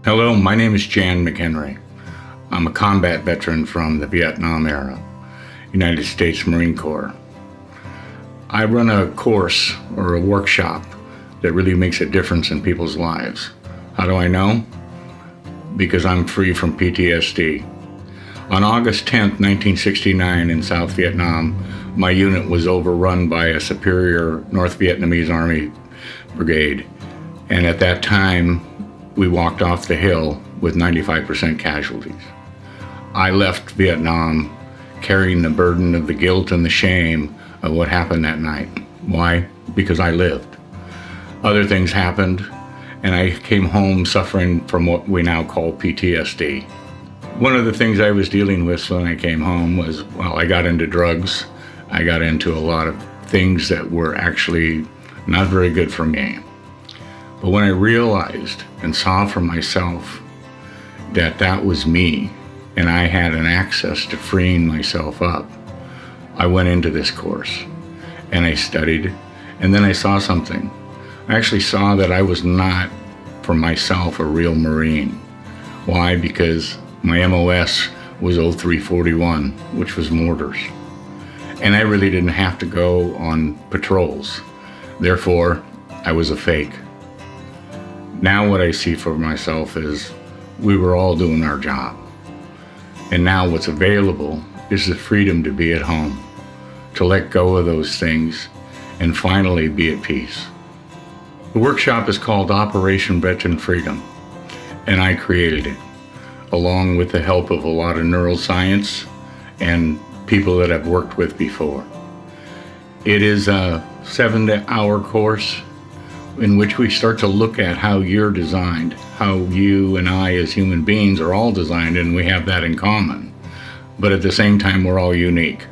Hello, my name is Jan McHenry. I'm a combat veteran from the Vietnam era, United States Marine Corps. I run a course or a workshop that really makes a difference in people's lives. How do I know? Because I'm free from PTSD. On August 10th, 1969 in South Vietnam, my unit was overrun by a superior North Vietnamese Army brigade. And at that time, we walked off the hill with 95% casualties. I left Vietnam carrying the burden of the guilt and the shame of what happened that night. Why? Because I lived. Other things happened, and I came home suffering from what we now call PTSD. One of the things I was dealing with when I came home was, well, I got into drugs. I got into a lot of things that were actually not very good for me. But when I realized and saw for myself that that was me and I had an access to freeing myself up, I went into this course and I studied, and then I saw something. I actually saw that I was not, for myself, a real Marine. Why? Because my MOS was 0341, which was mortars. And I really didn't have to go on patrols. Therefore, I was a fake. Now what I see for myself is we were all doing our job. And now what's available is the freedom to be at home, to let go of those things, and finally be at peace. The workshop is called Operation Veteran Freedom, and I created it, along with the help of a lot of neuroscience and people that I've worked with before. It is a 7-hour course in which we start to look at how you're designed, how you and I as human beings are all designed, and we have that in common. But at the same time, we're all unique.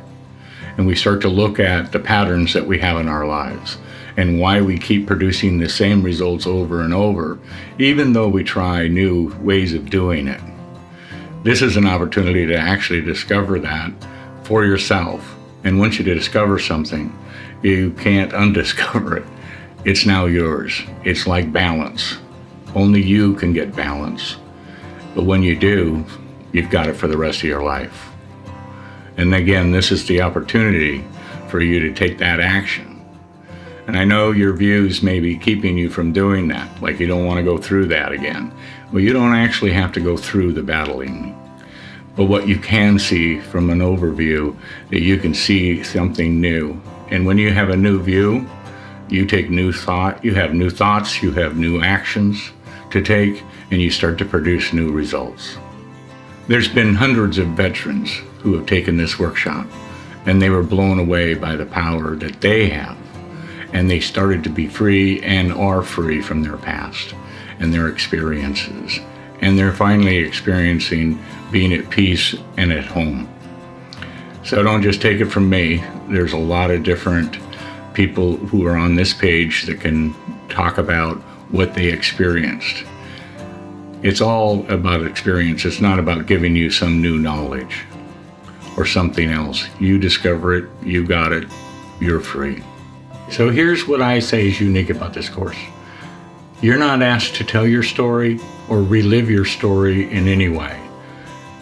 And we start to look at the patterns that we have in our lives and why we keep producing the same results over and over, even though we try new ways of doing it. This is an opportunity to actually discover that for yourself. And once you discover something, you can't undiscover it. It's now yours. It's like balance. Only you can get balance. But when you do, you've got it for the rest of your life. And again, this is the opportunity for you to take that action. And I know your views may be keeping you from doing that, like you don't want to go through that again. Well, you don't actually have to go through the battling. But what you can see from an overview, that you can see something new. And when you have a new view, you take new thought, you have new thoughts, you have new actions to take, and you start to produce new results. There's been hundreds of veterans who have taken this workshop, and they were blown away by the power that they have. And they started to be free and are free from their past and their experiences. And they're finally experiencing being at peace and at home. So don't just take it from me. There's a lot of different people who are on this page that can talk about what they experienced. It's all about experience. It's not about giving you some new knowledge or something else. You discover it, you got it, you're free. So here's what I say is unique about this course. You're not asked to tell your story or relive your story in any way.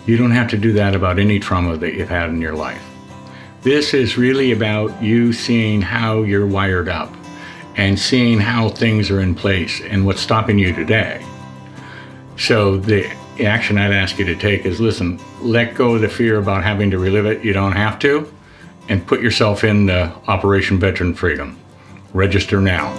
You don't have to do that about any trauma that you've had in your life. This is really about you seeing how you're wired up and seeing how things are in place and what's stopping you today. So the action I'd ask you to take is, listen, let go of the fear about having to relive it. You don't have to. And put yourself in Operation Veteran Freedom. Register now.